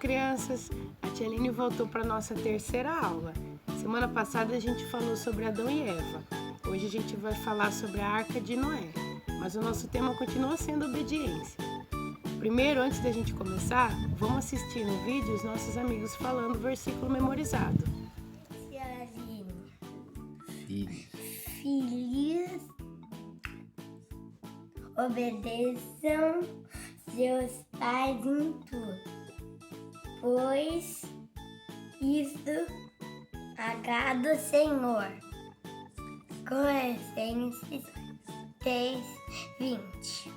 crianças! A tia Aline voltou para a nossa terceira aula. Semana passada a gente falou sobre Adão e Eva. Hoje a gente vai falar sobre a Arca de Noé, mas o nosso tema continua sendo obediência. Primeiro, antes da gente começar, vamos assistir no vídeo os nossos amigos falando o versículo memorizado. Tia Aline. Filhos, obedeçam seus pais em tudo, pois isso agrada o Senhor. Colossenses 3:20.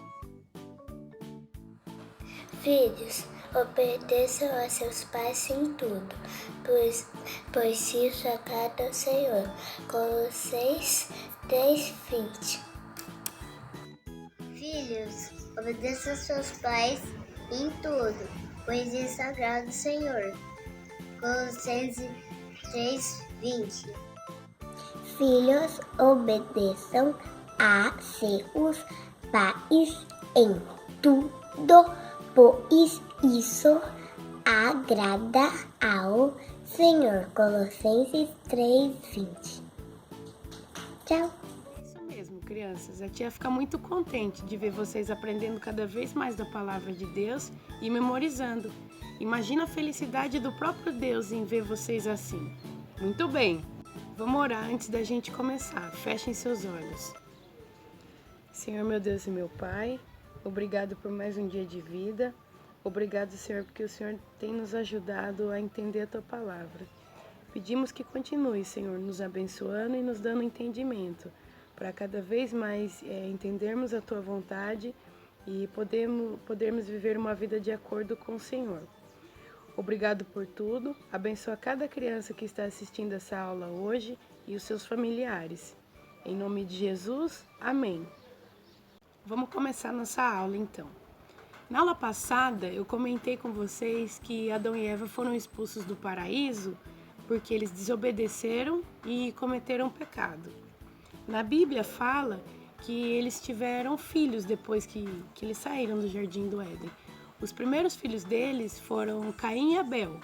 Filhos, obedeçam a seus pais em tudo, pois isso agrada ao Senhor. Colossenses 3:20. Filhos, obedeçam a seus pais em tudo, pois isso agrada ao Senhor. Colossenses 3:20. Filhos, obedeçam a seus pais em tudo, pois isso agrada ao Senhor. Colossenses 3:20. Tchau. Isso mesmo, crianças. A tia fica muito contente de ver vocês aprendendo cada vez mais da palavra de Deus e memorizando. Imagina a felicidade do próprio Deus em ver vocês assim. Muito bem, vamos orar antes da gente começar. Fechem seus olhos. Senhor, meu Deus e meu Pai, obrigado por mais um dia de vida. Obrigado, Senhor, porque o Senhor tem nos ajudado a entender a Tua palavra. Pedimos que continue, Senhor, nos abençoando e nos dando entendimento, para cada vez mais entendermos a Tua vontade e podermos viver uma vida de acordo com o Senhor. Obrigado por tudo. Abençoa cada criança que está assistindo essa aula hoje e os seus familiares. Em nome de Jesus, amém. Vamos começar nossa aula então. Na aula passada eu comentei com vocês que Adão e Eva foram expulsos do paraíso porque eles desobedeceram e cometeram pecado. Na Bíblia fala que eles tiveram filhos depois que eles saíram do Jardim do Éden. Os primeiros filhos deles foram Caim e Abel,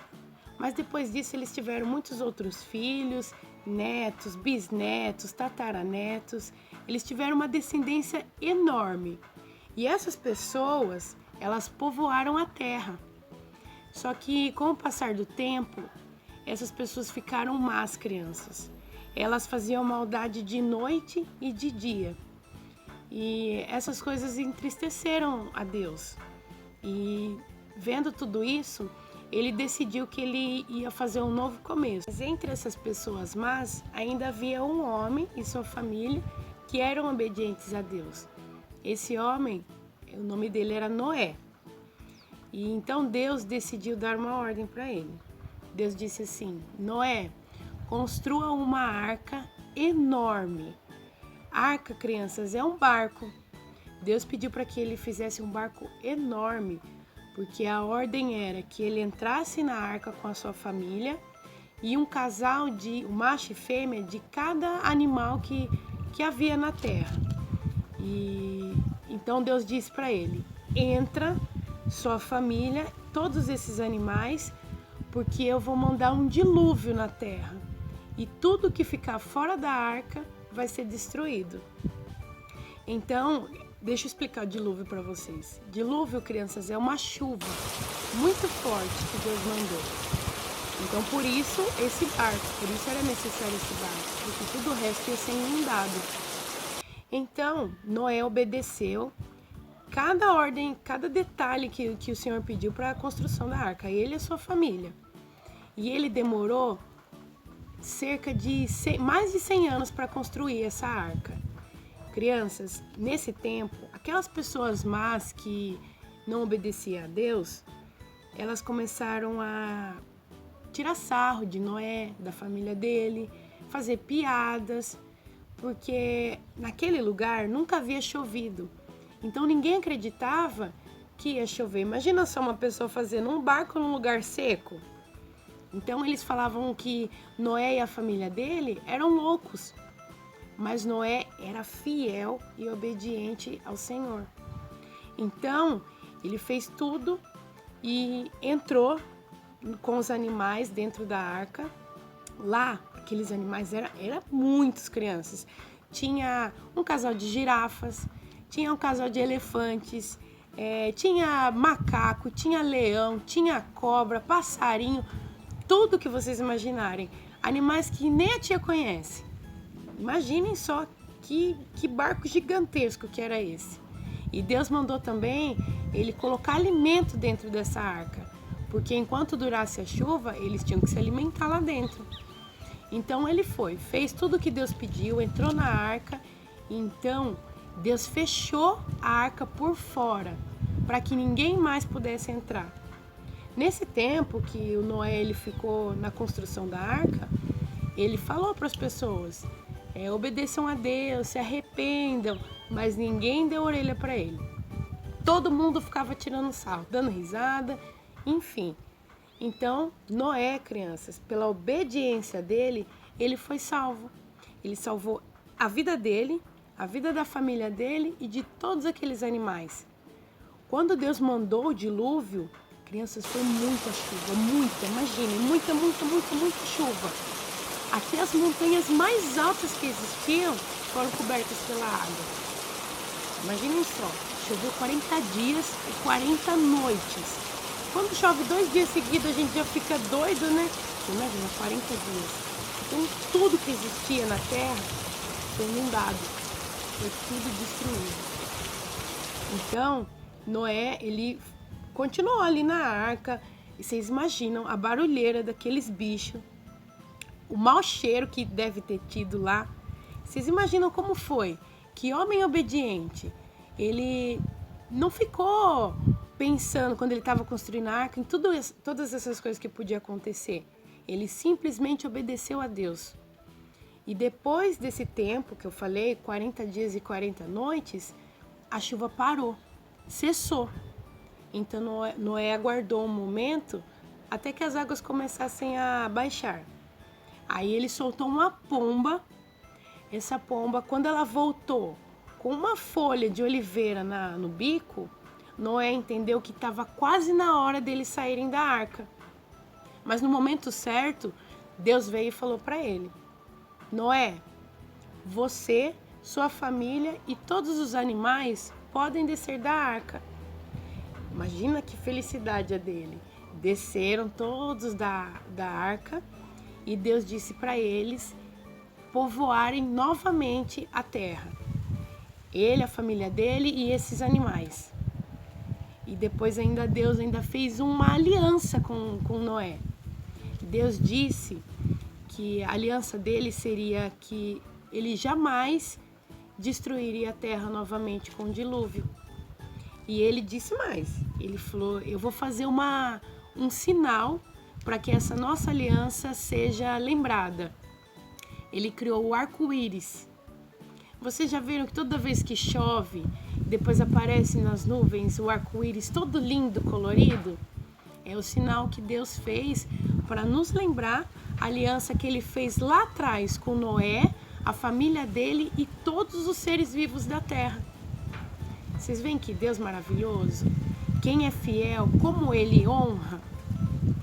mas depois disso eles tiveram muitos outros filhos, netos, bisnetos, tataranetos. Eles tiveram uma descendência enorme e essas pessoas, elas povoaram a terra. Só que com o passar do tempo, essas pessoas ficaram más crianças. Elas faziam maldade de noite e de dia. E essas coisas entristeceram a Deus. E vendo tudo isso, ele decidiu que ele ia fazer um novo começo. Mas entre essas pessoas más, ainda havia um homem e sua família que eram obedientes a Deus. Esse homem, o nome dele era Noé. E então Deus decidiu dar uma ordem para ele. Deus disse assim: Noé, construa uma arca enorme. Arca, crianças, é um barco. Deus pediu para que ele fizesse um barco enorme, porque a ordem era que ele entrasse na arca com a sua família e um casal de macho e fêmea de cada animal que havia na terra. E então Deus disse para ele: entra, sua família, todos esses animais, porque eu vou mandar um dilúvio na terra e tudo que ficar fora da arca vai ser destruído. Então, deixa eu explicar o dilúvio para vocês. Dilúvio, crianças, é uma chuva muito forte que Deus mandou. Então, por isso era necessário esse barco, porque tudo o resto ia ser inundado. Então, Noé obedeceu cada ordem, cada detalhe que o Senhor pediu para a construção da arca, ele e a sua família. E ele demorou mais de 100 anos para construir essa arca. Crianças, nesse tempo, aquelas pessoas más que não obedeciam a Deus, elas começaram a tirar sarro de Noé, da família dele, fazer piadas, porque naquele lugar nunca havia chovido. Então ninguém acreditava que ia chover. Imagina só uma pessoa fazendo um barco num lugar seco. Então eles falavam que Noé e a família dele eram loucos. Mas Noé era fiel e obediente ao Senhor. Então, ele fez tudo e entrou com os animais dentro da arca. Lá, aqueles animais eram muitas crianças. Tinha um casal de girafas, tinha um casal de elefantes, tinha macaco, tinha leão, tinha cobra, passarinho, tudo que vocês imaginarem. Animais que nem a tia conhece. Imaginem só que barco gigantesco que era esse. E Deus mandou também ele colocar alimento dentro dessa arca, porque enquanto durasse a chuva, eles tinham que se alimentar lá dentro. Então ele fez tudo o que Deus pediu, entrou na arca. Então Deus fechou a arca por fora, para que ninguém mais pudesse entrar. Nesse tempo que o Noé ele ficou na construção da arca, ele falou para as pessoas, obedeçam a Deus, se arrependam, mas ninguém deu orelha para ele. Todo mundo ficava tirando sarro, dando risada, enfim. Então, Noé, crianças, pela obediência dele, ele foi salvo. Ele salvou a vida dele, a vida da família dele e de todos aqueles animais. Quando Deus mandou o dilúvio, crianças, foi muita chuva, imaginem, muita chuva. Até as montanhas mais altas que existiam foram cobertas pela água. Imaginem só, choveu 40 dias e 40 noites. Quando chove 2 dias seguidos, a gente já fica doido, né? Imagina, 40 dias. Então, tudo que existia na terra foi inundado, foi tudo destruído. Então, Noé, ele continuou ali na arca, e vocês imaginam a barulheira daqueles bichos, o mau cheiro que deve ter tido lá. Vocês imaginam como foi? Que homem obediente, ele não ficou pensando quando ele estava construindo a arca em todas essas coisas que podia acontecer. Ele simplesmente obedeceu a Deus. E depois desse tempo que eu falei, 40 dias e 40 noites, a chuva parou, cessou. Então Noé aguardou um momento até que as águas começassem a baixar. Aí ele soltou uma pomba. Essa pomba, quando ela voltou com uma folha de oliveira no bico, Noé entendeu que estava quase na hora deles saírem da arca. Mas no momento certo, Deus veio e falou para ele: Noé, você, sua família e todos os animais podem descer da arca. Imagina que felicidade a dele. Desceram todos da arca e Deus disse para eles povoarem novamente a terra. Ele, a família dele e esses animais. E depois Deus fez uma aliança com Noé. Deus disse que a aliança dele seria que ele jamais destruiria a terra novamente com o dilúvio. E ele disse mais, ele falou: eu vou fazer um sinal para que essa nossa aliança seja lembrada. Ele criou o arco-íris. Vocês já viram que toda vez que chove, depois aparece nas nuvens o arco-íris todo lindo, colorido? É o sinal que Deus fez para nos lembrar a aliança que ele fez lá atrás com Noé, a família dele e todos os seres vivos da terra. Vocês veem que Deus maravilhoso? Quem é fiel, como ele honra.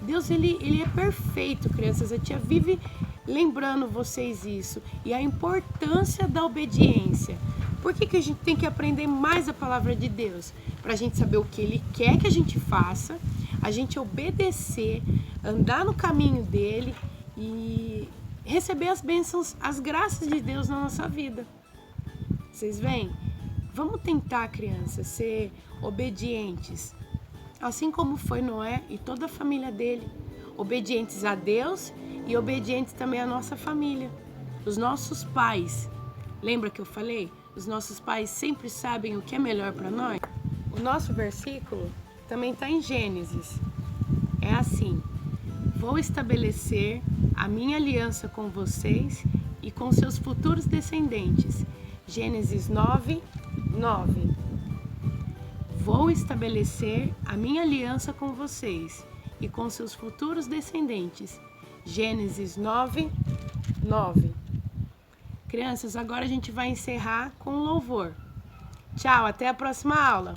Deus, ele é perfeito, crianças. A tia vive lembrando vocês isso. E a importância da obediência. Por que a gente tem que aprender mais a palavra de Deus? Para a gente saber o que ele quer que a gente faça, a gente obedecer, andar no caminho dele e receber as bênçãos, as graças de Deus na nossa vida. Vocês veem? Vamos tentar, crianças, ser obedientes, assim como foi Noé e toda a família dele, obedientes a Deus e obedientes também à nossa família, os nossos pais. Lembra que eu falei? Os nossos pais sempre sabem o que é melhor para nós. O nosso versículo também está em Gênesis. É assim: vou estabelecer a minha aliança com vocês e com seus futuros descendentes. Gênesis 9, 9. Vou estabelecer a minha aliança com vocês e com seus futuros descendentes. Gênesis 9, 9. Crianças, agora a gente vai encerrar com louvor. Tchau, até a próxima aula.